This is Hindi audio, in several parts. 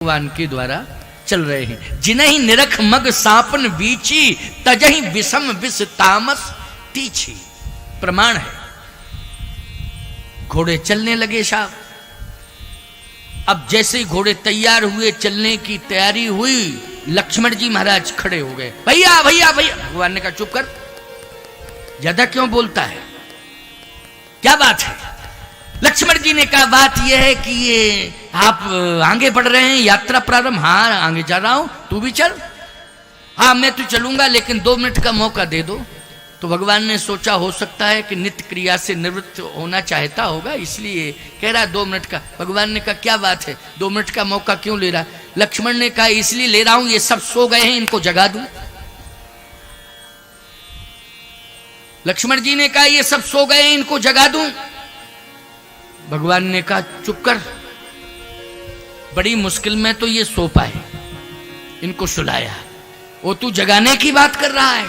भगवान के द्वारा चल रहे हैं। जिन्हीं निरख मग सापन बीची तजहि विषम विष तामस तीछी। प्रमाण है। घोड़े चलने लगे साहब। अब जैसे ही घोड़े तैयार हुए, चलने की तैयारी हुई, लक्ष्मण जी महाराज खड़े हो गए। भैया भैया भैया। भगवान ने कहा चुप कर, ज्यादा क्यों बोलता है, क्या बात है। लक्ष्मण जी ने कहा बात यह है कि ये आप आगे बढ़ रहे हैं, यात्रा प्रारंभ। हाँ आगे जा रहा हूं, तू भी चल। हाँ मैं तो चलूंगा, लेकिन 2 मिनट का मौका दे दो। तो भगवान ने सोचा हो सकता है कि नित्य क्रिया से निवृत्त होना चाहता होगा, इसलिए कह रहा 2 मिनट का। भगवान ने कहा क्या बात है, 2 मिनट का मौका क्यों ले रहा। लक्ष्मण ने कहा इसलिए ले रहा हूं, ये सब सो गए हैं, इनको जगा दूं। लक्ष्मण जी ने कहा ये सब सो गए हैं, इनको जगा दूं। भगवान ने कहा चुप कर, बड़ी मुश्किल में तो ये सो पाए, इनको सुलाया, वो तू जगाने की बात कर रहा है।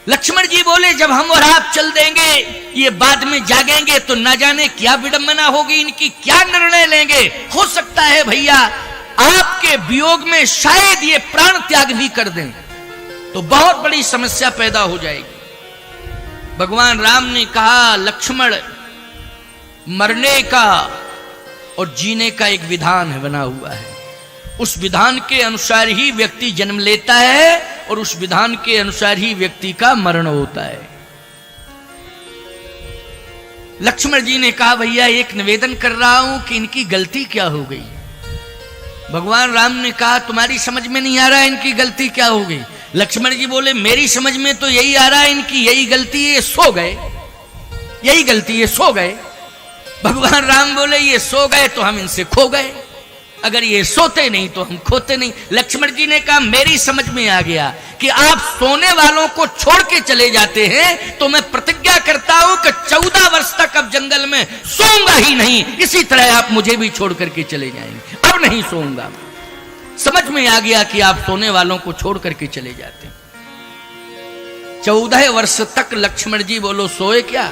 लक्ष्मण जी बोले जब हम और आप चल देंगे, ये बाद में जागेंगे तो ना जाने क्या विडंबना होगी, इनकी क्या निर्णय लेंगे। हो सकता है भैया आपके वियोग में शायद ये प्राण त्याग भी कर दें, तो बहुत बड़ी समस्या पैदा हो जाएगी। भगवान राम ने कहा लक्ष्मण, मरने का और जीने का एक विधान है, बना हुआ है। उस विधान के अनुसार ही व्यक्ति जन्म लेता है और उस विधान के अनुसार ही व्यक्ति का मरण होता है। लक्ष्मण जी ने कहा भैया एक निवेदन कर रहा हूं कि इनकी गलती क्या हो गई। भगवान राम ने कहा तुम्हारी समझ में नहीं आ रहा है इनकी गलती क्या हो गई। लक्ष्मण जी बोले मेरी समझ में तो यही आ रहा है, इनकी यही गलती है, ये सो गए, यही गलती है, सो गए। भगवान राम बोले ये सो गए तो हम इनसे खो गए, अगर ये सोते नहीं तो हम खोते नहीं। लक्ष्मण जी ने कहा मेरी समझ में आ गया कि आप सोने वालों को छोड़ के चले जाते हैं, तो मैं प्रतिज्ञा करता हूं कि 14 वर्ष तक अब जंगल में सोऊंगा ही नहीं। इसी तरह आप मुझे भी छोड़ करके चले जाएंगे, अब नहीं सोऊंगा। समझ में आ गया कि आप सोने वालों को छोड़ करके चले जाते हैं। 14 वर्ष तक लक्ष्मण जी बोलो सोए क्या?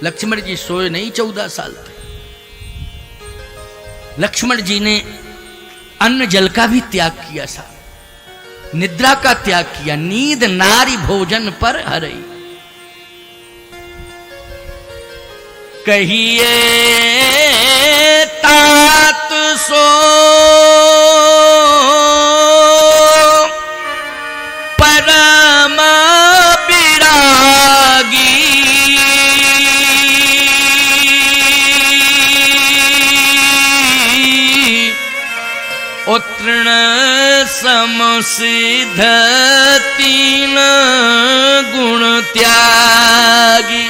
लक्ष्मण जी सोए नहीं 14 साल तक। लक्ष्मण जी ने अन्न जल का भी त्याग किया था, निद्रा का त्याग किया। नींद नारी भोजन पर हरई। कहिए तात सो परम विरागी। तृण समसिद्ध 3 गुण त्यागी।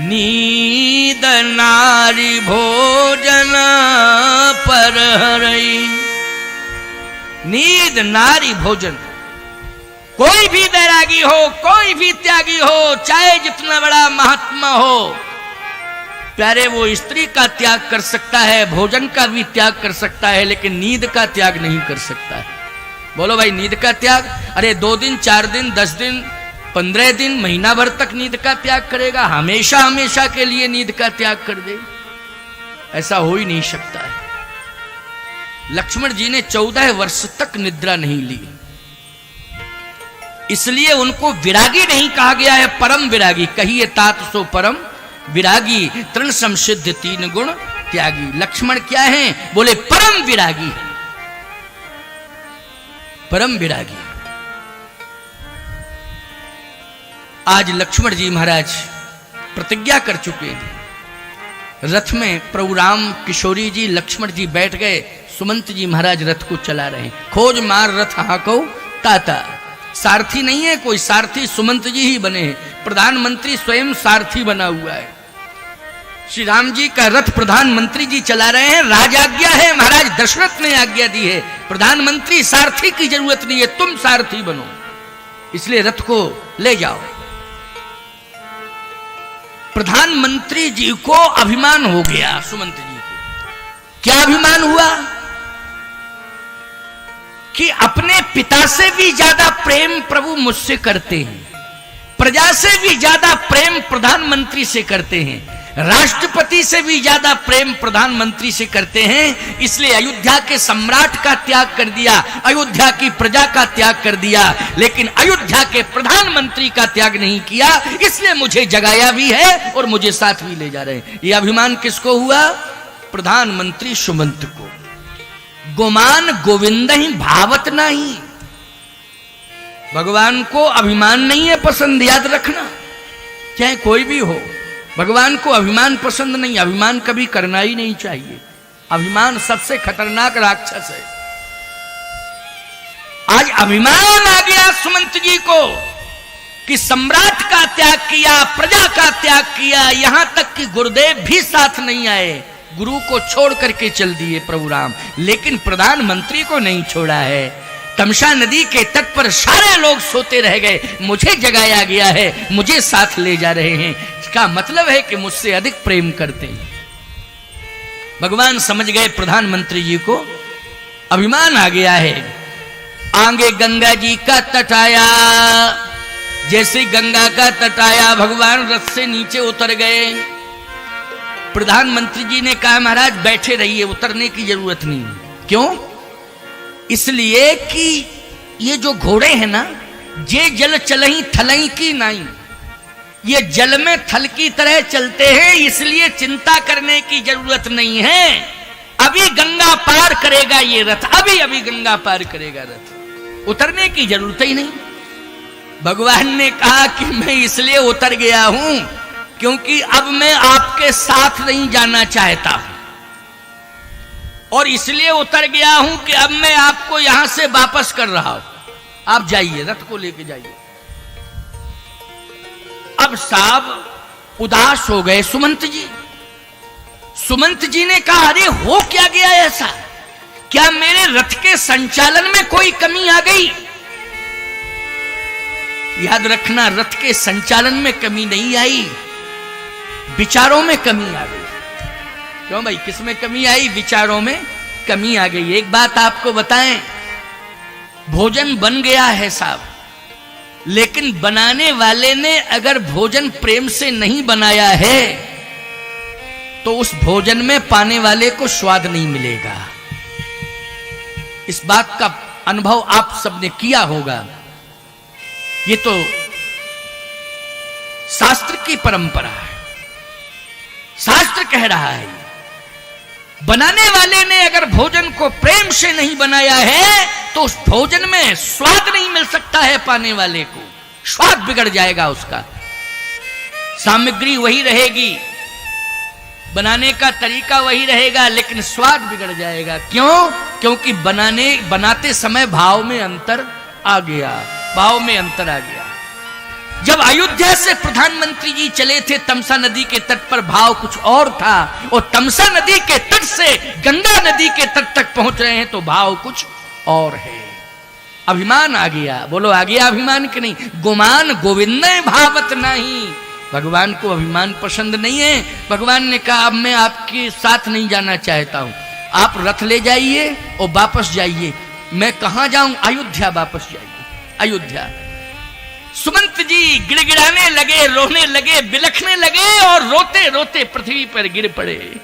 नींद नारी भोजन पर हरई। नींद नारी भोजन। कोई भी बैरागी हो, कोई भी त्यागी हो, चाहे जितना बड़ा महात्मा हो, प्यारे वो स्त्री का त्याग कर सकता है, भोजन का भी त्याग कर सकता है, लेकिन नींद का त्याग नहीं कर सकता है। बोलो भाई नींद का त्याग? अरे 2 दिन 4 दिन 10 दिन 15 दिन महीना भर तक नींद का त्याग करेगा, हमेशा हमेशा के लिए नींद का त्याग कर दे, ऐसा हो ही नहीं सकता है। लक्ष्मण जी ने 14 वर्ष तक निद्रा नहीं ली, इसलिए उनको विरागी नहीं कहा गया है, परम विरागी। कहिए तात सो परम विरागी। तृण समसिद्ध 3 गुण त्यागी। लक्ष्मण क्या है? बोले परम विरागी, परम विरागी। आज लक्ष्मण जी महाराज प्रतिज्ञा कर चुके हैं। रथ में प्रभु राम किशोरी जी लक्ष्मण जी बैठ गए, सुमंत जी महाराज रथ को चला रहे हैं। खोज मार रथ हाको ताता। सारथी नहीं है कोई, सारथी सुमंत जी ही बने हैं। प्रधानमंत्री स्वयं सारथी बना हुआ है। श्री राम जी का रथ प्रधानमंत्री जी चला रहे हैं, राजाज्ञा है, महाराज दशरथ ने आज्ञा दी है। प्रधानमंत्री सारथी की जरूरत नहीं है, तुम सारथी बनो, इसलिए रथ को ले जाओ। प्रधानमंत्री जी को अभिमान हो गया, सुमंत जी को क्या अभिमान हुआ कि अपने पिता से भी ज्यादा प्रेम प्रभु मुझसे करते हैं, प्रजा से भी ज्यादा प्रेम प्रधानमंत्री से करते हैं। राष्ट्रपति से भी ज्यादा प्रेम प्रधानमंत्री से करते हैं। इसलिए अयोध्या के सम्राट का त्याग कर दिया, अयोध्या की प्रजा का त्याग कर दिया, लेकिन अयोध्या के प्रधानमंत्री का त्याग नहीं किया। इसलिए मुझे जगाया भी है और मुझे साथ भी ले जा रहे हैं। यह अभिमान किसको हुआ? प्रधानमंत्री सुमंत को। गुमान गोविंद ही भावत नहीं। भगवान को अभिमान नहीं है पसंद, याद रखना, चाहे कोई भी हो। भगवान को अभिमान पसंद नहीं, अभिमान कभी करना ही नहीं चाहिए। अभिमान सबसे खतरनाक राक्षस है। आज अभिमान आ गया सुमंत जी को कि सम्राट का त्याग किया, प्रजा का त्याग किया, यहां तक कि गुरुदेव भी साथ नहीं आए, गुरु को छोड़ करके चल दिए प्रभु राम, लेकिन प्रधानमंत्री को नहीं छोड़ा है। तमसा नदी के तट पर सारे लोग सोते रह गए, मुझे जगाया गया है, मुझे साथ ले जा रहे हैं। इसका मतलब है कि मुझसे अधिक प्रेम करते हैं। भगवान समझ गए प्रधानमंत्री जी को अभिमान आ गया है। आगे गंगा जी का तट आया, जैसे गंगा का तट आया भगवान रथ से नीचे उतर गए। प्रधानमंत्री जी ने कहा महाराज बैठे रहिए, उतरने की जरूरत नहीं। क्यों? इसलिए कि ये जो घोड़े हैं ना, ये जल चलही थलही की नहीं, ये जल में थल की तरह चलते हैं, इसलिए चिंता करने की जरूरत नहीं है। अभी गंगा पार करेगा ये रथ, अभी गंगा पार करेगा रथ, उतरने की जरूरत ही नहीं। भगवान ने कहा कि मैं इसलिए उतर गया हूं क्योंकि अब मैं आपके साथ नहीं जाना चाहता हूं, और इसलिए उतर गया हूं कि अब मैं आपको यहां से वापस कर रहा हूं, आप जाइए, रथ को लेके जाइए। अब साहब उदास हो गए सुमंत जी। सुमंत जी ने कहा अरे हो क्या गया ऐसा? क्या मेरे रथ के संचालन में कोई कमी आ गई? याद रखना, रथ के संचालन में कमी नहीं आई, विचारों में कमी आ गई। क्यों भाई, किस में कमी आई? विचारों में कमी आ गई। एक बात आपको बताएं, भोजन बन गया है साहब, लेकिन बनाने वाले ने अगर भोजन प्रेम से नहीं बनाया है तो उस भोजन में पाने वाले को स्वाद नहीं मिलेगा। इस बात का अनुभव आप सबने किया होगा। ये तो शास्त्र की परंपरा है, शास्त्र कह रहा है। बनाने वाले ने अगर भोजन को प्रेम से नहीं बनाया है तो उस भोजन में स्वाद नहीं मिल सकता है, पाने वाले को स्वाद बिगड़ जाएगा उसका। सामग्री वही रहेगी, बनाने का तरीका वही रहेगा, लेकिन स्वाद बिगड़ जाएगा। क्यों? क्योंकि बनाते समय भाव में अंतर आ गया, भाव में अंतर आ गया। जब अयोध्या से प्रधानमंत्री जी चले थे तमसा नदी के तट पर, भाव कुछ और था, और तमसा नदी के तट से गंगा नदी के तट तक पहुंच रहे हैं तो भाव कुछ और है। अभिमान आ गया। बोलो आ गया अभिमान कि नहीं? गुमान गोविंद भावत नहीं। भगवान को अभिमान पसंद नहीं है। भगवान ने कहा अब मैं आपके साथ नहीं जाना चाहता हूं, आप रथ ले जाइए और वापस जाइए। मैं कहां जाऊं? अयोध्या वापस जाइए, अयोध्या। सुमंत जी गिड़गिड़ाने लगे, रोने लगे, बिलखने लगे और रोते रोते पृथ्वी पर गिर पड़े।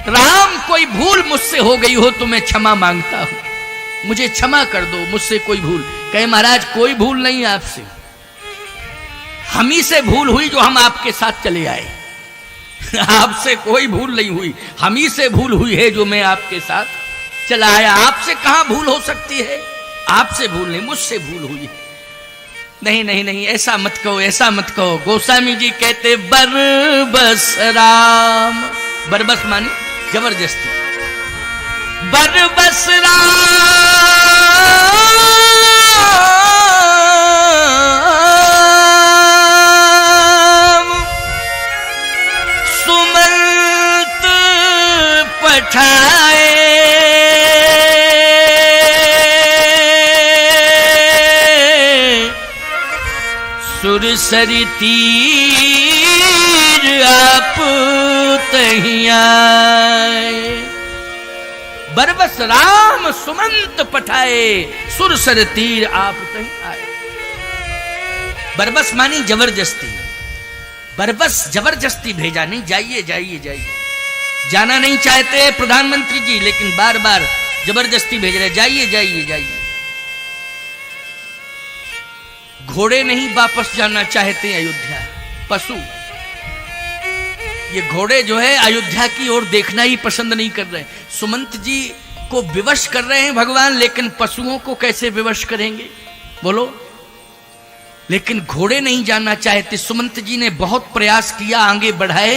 राम, कोई भूल मुझसे हो गई हो तो मैं क्षमा मांगता हूं, मुझे क्षमा कर दो, मुझसे कोई भूल। कहे महाराज कोई भूल नहीं आपसे, हम ही से भूल हुई जो हम आपके साथ चले आए। आपसे कोई भूल नहीं हुई, हम ही से भूल हुई है जो मैं आपके साथ चला आया। आपसे कहां भूल हो सकती है? आपसे भूल नहीं, मुझसे भूल हुई है। नहीं नहीं नहीं, ऐसा मत कहो, ऐसा मत कहो। गोस्वामी जी कहते बरबस राम, बरबस मानी जबरदस्ती, बरबस राम सुमंत पठाए, सुरसरी तीर आप तहीं आए। बरबस राम सुमंत पठाए, सुरसर तीर आप तहीं आए। बरबस मानी जबरदस्ती, पर बस जबरदस्ती भेजा, नहीं जाइए जाइए जाइए। जाना नहीं चाहते प्रधानमंत्री जी, लेकिन बार बार जबरदस्ती भेज रहे, जाइए जाइए जाइए। घोड़े नहीं वापस जाना चाहते अयोध्या, पशु। ये घोड़े जो है अयोध्या की ओर देखना ही पसंद नहीं कर रहे। सुमंत जी को विवश कर रहे हैं भगवान, लेकिन पशुओं को कैसे विवश करेंगे बोलो। लेकिन घोड़े नहीं जाना चाहते। सुमंत जी ने बहुत प्रयास किया, आगे बढ़ाए।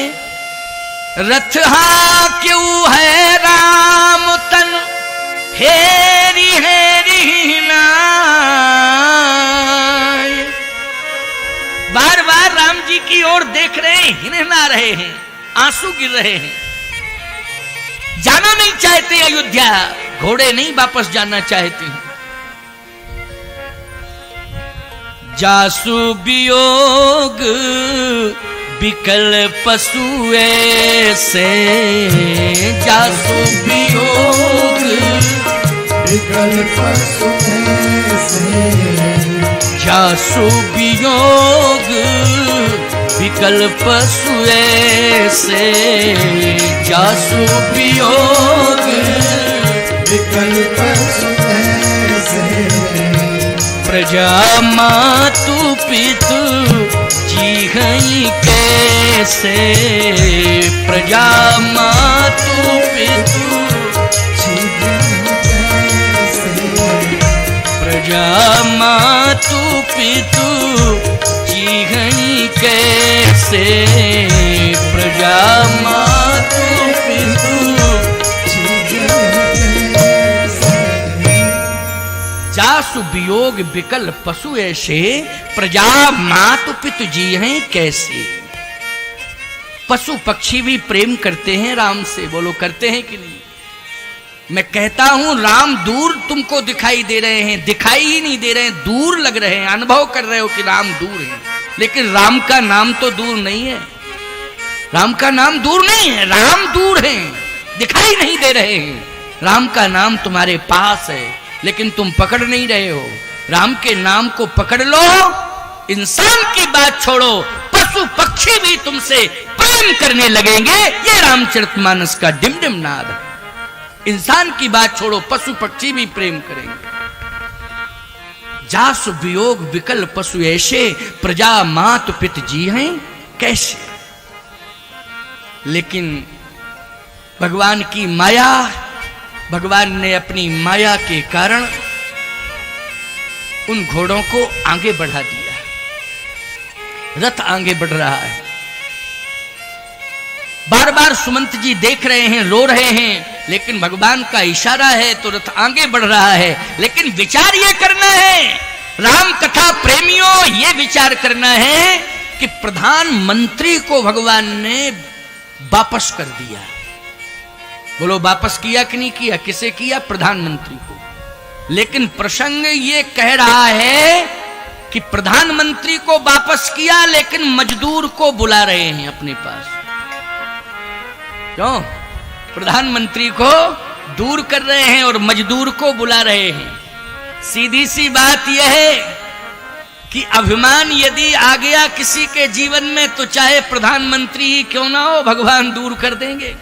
रथ हा क्यों है राम तन हेरी हेरी नाय। बार बार राम जी की ओर देख रहे हैं, हिनहिना रहे हैं, आंसू गिर रहे हैं। जाना नहीं चाहते अयोध्या, घोड़े नहीं वापस जाना चाहते हैं। जासु वियोग बिकल पशु ऐसे, जासु वियोग बिकल पशु ऐसे, जासु वियोग बिकल पशु ऐसे, जासु वियोग बिकल पशु ऐसे। प्रजा मातु पितु जीहई कैसे, प्रजा मातु पितु जीहई कैसे, प्रजा मातु पितु जीहई कैसे, प्रजा मातु पितु जासु वियोग बिकल पशु ऐसे, प्रजा मातु पितु जी हैं कैसे। पशु पक्षी भी प्रेम करते हैं राम से, बोलो करते हैं कि नहीं। मैं कहता हूं राम दूर तुमको दिखाई दे रहे हैं, दिखाई ही नहीं दे रहे हैं, दूर लग रहे हैं, अनुभव कर रहे हो कि राम दूर है। लेकिन राम का नाम तो दूर नहीं है, राम का नाम दूर नहीं है, राम दूर है, दिखाई नहीं दे रहे हैं। राम का नाम तुम्हारे पास है, लेकिन तुम पकड़ नहीं रहे हो। राम के नाम को पकड़ लो, इंसान की बात छोड़ो, पशु पक्षी भी तुमसे प्रेम करने लगेंगे। ये रामचरितमानस का डिमडिम नाद है। इंसान की बात छोड़ो, पशु पक्षी भी प्रेम करेंगे। जासु वियोग विकल पशु ऐसे, प्रजा मातु पित जी हैं कैसे। लेकिन भगवान की माया, भगवान ने अपनी माया के कारण उन घोड़ों को आगे बढ़ा दिया। रथ आगे बढ़ रहा है। बार बार सुमंत जी देख रहे हैं, रो रहे हैं, लेकिन भगवान का इशारा है तो रथ आगे बढ़ रहा है। लेकिन विचार ये करना है, राम कथा प्रेमियों, ये विचार करना है कि प्रधानमंत्री को भगवान ने वापस कर दिया। बोलो वापस किया कि नहीं किया। किसे किया? प्रधानमंत्री को। लेकिन प्रसंग ये कह रहा है कि प्रधानमंत्री को वापस किया, लेकिन मजदूर को बुला रहे हैं अपने पास। क्यों? प्रधानमंत्री को दूर कर रहे हैं और मजदूर को बुला रहे हैं। सीधी सी बात यह है कि अभिमान यदि आ गया किसी के जीवन में, तो चाहे प्रधानमंत्री ही क्यों ना हो, भगवान दूर कर देंगे।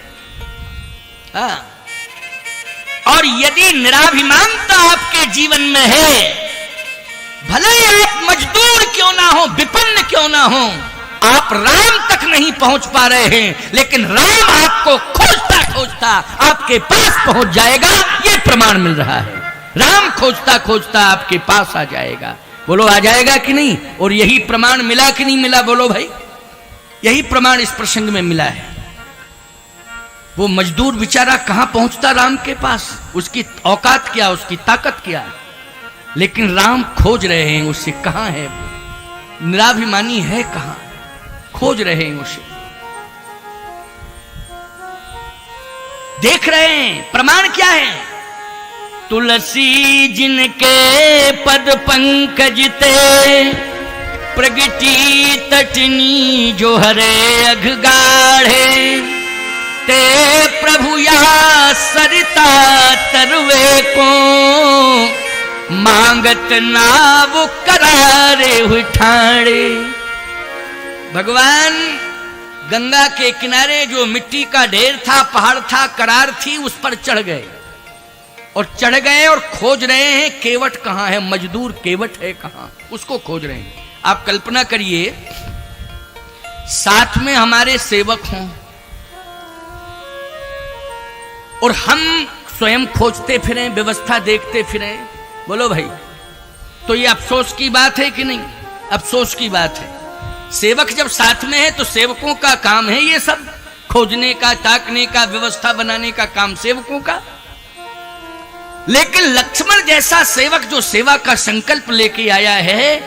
और यदि निराभिमानता आपके जीवन में है, भले ही आप मजदूर क्यों ना हो, विपन्न क्यों ना हो, आप राम तक नहीं पहुंच पा रहे हैं, लेकिन राम आपको खोजता खोजता आपके पास पहुंच जाएगा। यह प्रमाण मिल रहा है। राम खोजता खोजता आपके पास आ जाएगा। बोलो आ जाएगा कि नहीं। और यही प्रमाण मिला कि नहीं मिला, बोलो भाई। यही प्रमाण इस प्रसंग में मिला है। वो मजदूर बेचारा कहां पहुंचता राम के पास, उसकी औकात क्या, उसकी ताकत क्या। लेकिन राम खोज रहे हैं उसे, कहां है वो, निराभिमानी है कहां, खोज रहे हैं उसे, देख रहे हैं। प्रमाण क्या है? तुलसी जिनके पद पंकज ते, प्रगटी तटनी जो हरे अघ गाढ़े, ते प्रभु या सरिता तरवे को, मांगत नाव करारे हुए ठाणे। भगवान गंगा के किनारे जो मिट्टी का ढेर था, पहाड़ था, करार थी, उस पर चढ़ गए और चढ़ गए और खोज रहे हैं केवट कहां है, मजदूर केवट है कहां, उसको खोज रहे हैं। आप कल्पना करिए साथ में हमारे सेवक हों और हम स्वयं खोजते फिरें, व्यवस्था देखते फिरें, बोलो भाई, तो ये अफसोस की बात है कि नहीं? अफसोस की बात है। सेवक जब साथ में है तो सेवकों का काम है ये सब खोजने का, ताकने का, व्यवस्था बनाने का काम सेवकों का। लेकिन लक्ष्मण जैसा सेवक जो सेवा का संकल्प लेके आया है,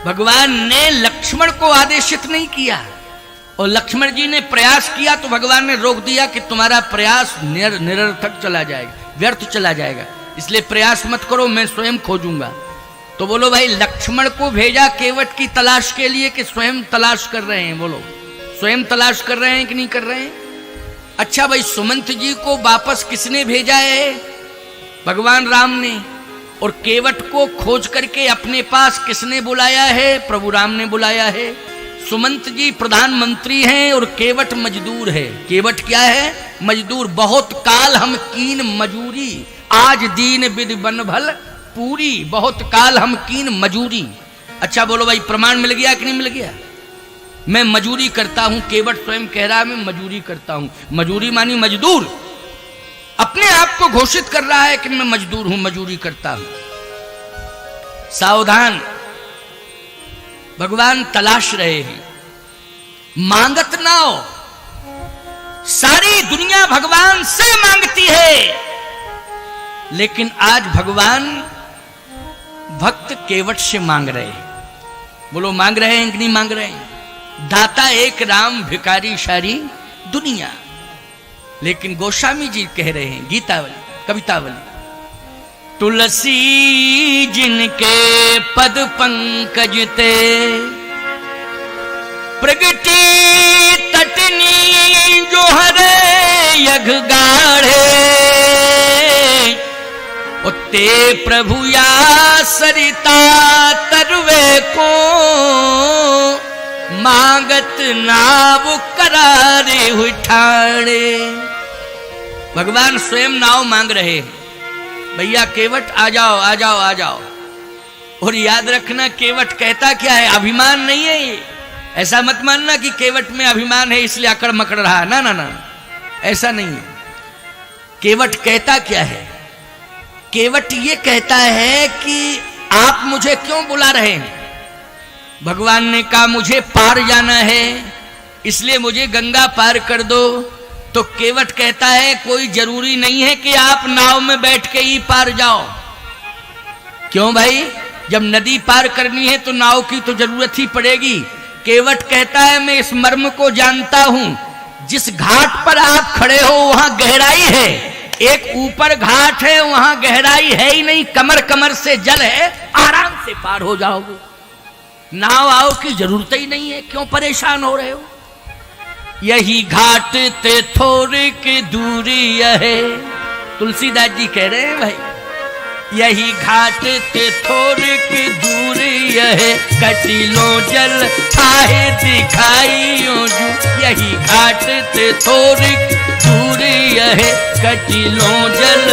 भगवान ने लक्ष्मण को आदेशित नहीं किया और लक्ष्मण जी ने प्रयास किया तो भगवान ने रोक दिया कि तुम्हारा प्रयास निरर्थक चला जाएगा, व्यर्थ चला जाएगा, इसलिए प्रयास मत करो, मैं स्वयं खोजूंगा। तो बोलो भाई, लक्ष्मण को भेजा केवट की तलाश के लिए कि स्वयं तलाश कर रहे हैं? बोलो, स्वयं तलाश कर रहे हैं कि नहीं कर रहे हैं? अच्छा भाई, सुमंत जी को वापस किसने भेजा है? भगवान राम ने। और केवट को खोज करके अपने पास किसने बुलाया है? प्रभु राम ने बुलाया है। सुमंत जी प्रधानमंत्री हैं और केवट मजदूर है। केवट क्या है? मजदूर। बहुत काल हम कीन मजूरी, आज दीन विधि बन भल पूरी, बहुत काल हम कीन मजूरी। अच्छा बोलो भाई, प्रमाण मिल गया कि नहीं मिल गया? मैं मजूरी करता हूं, केवट स्वयं कह रहा है मैं मजूरी करता हूं। मजूरी मानी मजदूर, अपने आप को घोषित कर रहा है कि मैं मजदूर हूं, मजूरी करता हूं। सावधान, भगवान तलाश रहे हैं, मांगत ना हो। सारी दुनिया भगवान से मांगती है, लेकिन आज भगवान भक्त केवट से मांग रहे हैं। बोलो, मांग रहे हैं कि नहीं मांग रहे हैं? दाता एक राम, भिखारी सारी दुनिया। लेकिन गोस्वामी जी कह रहे हैं, गीतावली, कवितावली, तुलसी जिनके पद पंकज ते प्रगति तटनी जो हरे यघ गाढ़े, ते प्रभु या सरिता तरवे को मांगत नाव करारे हुई ठाणे। भगवान स्वयं नाव मांग रहे हैं, भैया केवट आ जाओ, आ जाओ, आ जाओ। और याद रखना, केवट कहता क्या है? अभिमान नहीं है ये। ऐसा मत मानना कि केवट में अभिमान है इसलिए अकड़ मकड़ रहा, ना ना ना, ऐसा नहीं है। केवट कहता क्या है? केवट ये कहता है कि आप मुझे क्यों बुला रहे हैं? भगवान ने कहा मुझे पार जाना है, इसलिए मुझे गंगा पार कर दो। तो केवट कहता है कोई जरूरी नहीं है कि आप नाव में बैठ के ही पार जाओ। क्यों भाई? जब नदी पार करनी है तो नाव की तो जरूरत ही पड़ेगी। केवट कहता है मैं इस मर्म को जानता हूं, जिस घाट पर आप खड़े हो वहां गहराई है, एक ऊपर घाट है वहां गहराई है ही नहीं, कमर कमर से जल है, आराम से पार हो जाओगे, नाव आओ की जरूरत ही नहीं है, क्यों परेशान हो रहे हो? यही घाट ते थोड़ी की दूरी है, तुलसीदास जी कह रहे हैं भाई, यही घाट ते थोड़ी की दूरी है, कटिलो जल थाहे दिखाइयो जू, यही घाट ते थोड़ी दूरी है, कटिलो जल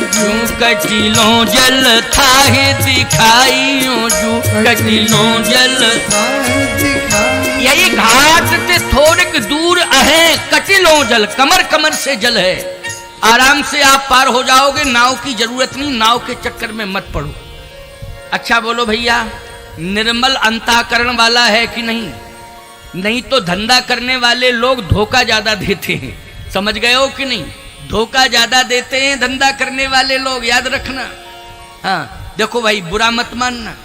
जू, कटिलो जल थाहे दिखाइयो जू, कटिलो जल, यही घाट ते थोड़क दूर है, कटिलो जल, कमर कमर से जल है, आराम से आप पार हो जाओगे, नाव की जरूरत नहीं, नाव के चक्कर में मत पड़ो। अच्छा बोलो भैया, निर्मल अंतःकरण वाला है कि नहीं? नहीं तो धंधा करने वाले लोग धोखा ज्यादा देते हैं, समझ गए हो कि नहीं? धोखा ज्यादा देते हैं धंधा करने वाले लोग, याद रखना। हाँ देखो भाई, बुरा मत मानना,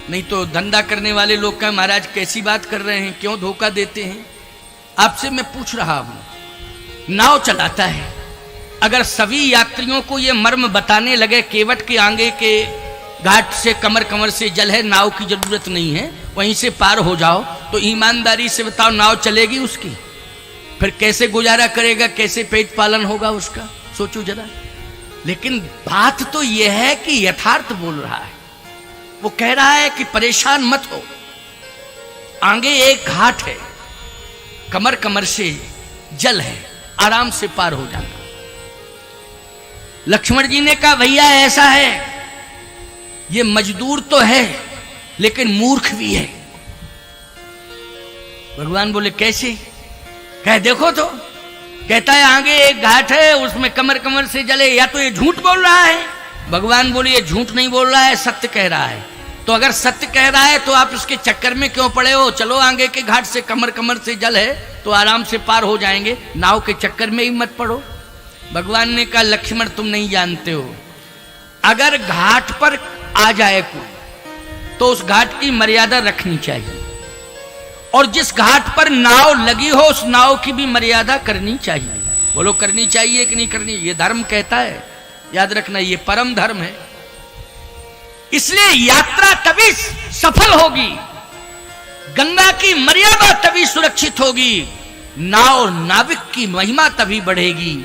नहीं तो धंधा करने वाले लोग का महाराज कैसी बात कर रहे हैं, क्यों धोखा देते हैं? आपसे मैं पूछ रहा हूं, नाव चलाता है, अगर सभी यात्रियों को ये मर्म बताने लगे केवट के आगे के घाट से कमर कमर से जल है, नाव की जरूरत नहीं है, वहीं से पार हो जाओ, तो ईमानदारी से बताओ नाव चलेगी उसकी? फिर कैसे गुजारा करेगा, कैसे पेट पालन होगा उसका? सोचो जरा। लेकिन बात तो यह है कि यथार्थ बोल रहा है, वो कह रहा है कि परेशान मत हो, आगे एक घाट है, कमर कमर से जल है, आराम से पार हो जाना। लक्ष्मण जी ने कहा भैया ऐसा है, ये मजदूर तो है लेकिन मूर्ख भी है। भगवान बोले कैसे? कह देखो तो, कहता है आगे एक घाट है, उसमें कमर कमर से जले, या तो ये झूठ बोल रहा है। भगवान बोले ये झूठ नहीं बोल रहा है, सत्य कह रहा है। तो अगर सत्य कह रहा है तो आप उसके चक्कर में क्यों पड़े हो? चलो आगे के घाट से कमर कमर से जल है तो आराम से पार हो जाएंगे, नाव के चक्कर में ही मत पड़ो। भगवान ने कहा लक्ष्मण तुम नहीं जानते हो, अगर घाट पर आ जाए कोई तो उस घाट की मर्यादा रखनी चाहिए, और जिस घाट पर नाव लगी हो उस नाव की भी मर्यादा करनी चाहिए। बोलो करनी चाहिए कि नहीं करनी? ये धर्म कहता है, याद रखना ये परम धर्म है। इसलिए यात्रा तभी सफल होगी, गंगा की मर्यादा तभी सुरक्षित होगी, नाव नाविक की महिमा तभी बढ़ेगी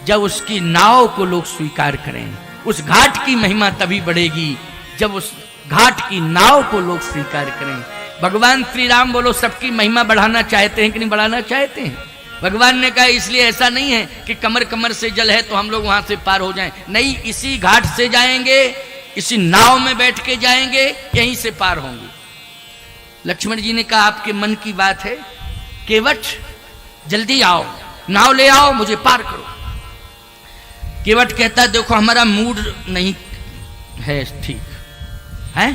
जब उसकी नाव को लोग स्वीकार करें। उस घाट की महिमा तभी बढ़ेगी जब उस घाट की नाव को लोग स्वीकार करें। भगवान श्री राम बोलो सबकी महिमा बढ़ाना चाहते हैं कि नहीं बढ़ाना चाहते हैं? भगवान ने कहा इसलिए ऐसा नहीं है कि कमर कमर से जल है तो हम लोग वहां से पार हो जाएं, नहीं, इसी घाट से जाएंगे, इसी नाव में बैठ के जाएंगे, यहीं से पार होंगे। लक्ष्मण जी ने कहा आपके मन की बात है, केवट जल्दी आओ, नाव ले आओ, मुझे पार करो। केवट कहता है देखो हमारा मूड नहीं है ठीक है,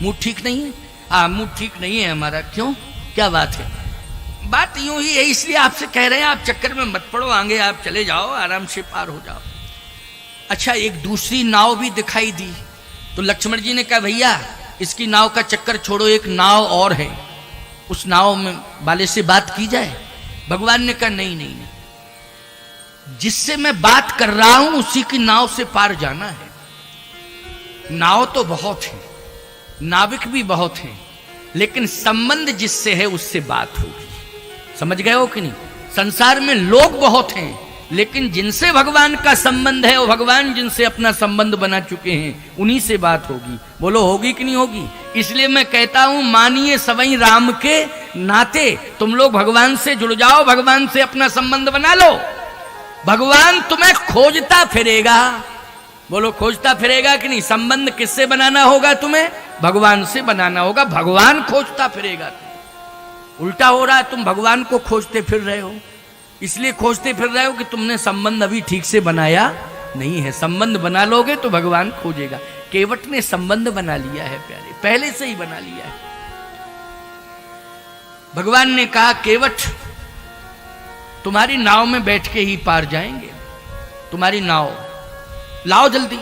मूड ठीक नहीं है। हाँ मूड ठीक नहीं है हमारा। क्यों, क्या बात है? बात यूं ही है, इसलिए आपसे कह रहे हैं आप चक्कर में मत पड़ो, आगे आप चले जाओ, आराम से पार हो जाओ। अच्छा एक दूसरी नाव भी दिखाई दी तो लक्ष्मण जी ने कहा भैया इसकी नाव का चक्कर छोड़ो, एक नाव और है, उस नाव में वाले से बात की जाए। भगवान ने कहा नहीं नहीं नहीं, जिससे मैं बात कर रहा हूं उसी की नाव से पार जाना है। नाव तो बहुत है, नाविक भी बहुत है, लेकिन संबंध जिससे है उससे बात होगी। समझ गए हो कि नहीं? संसार में लोग बहुत हैं, लेकिन जिनसे भगवान का संबंध है वो भगवान जिनसे अपना संबंध बना चुके हैं उन्हीं से बात होगी। बोलो होगी कि नहीं होगी? इसलिए मैं कहता हूं मानिए सवई राम के नाते तुम लोग भगवान से जुड़ जाओ, भगवान से अपना संबंध बना लो, भगवान तुम्हें खोजता फिरेगा। बोलो खोजता फिरेगा कि नहीं? संबंध किससे बनाना होगा? तुम्हें भगवान से बनाना होगा, भगवान खोजता फिरेगा। उल्टा हो रहा है, तुम भगवान को खोजते फिर रहे हो। इसलिए खोजते फिर रहे हो कि तुमने संबंध अभी ठीक से बनाया नहीं है। संबंध बना लोगे तो भगवान खोजेगा। केवट ने संबंध बना लिया है प्यारे, पहले से ही बना लिया है। भगवान ने कहा केवट तुम्हारी नाव में बैठ के ही पार जाएंगे, तुम्हारी नाव लाओ जल्दी।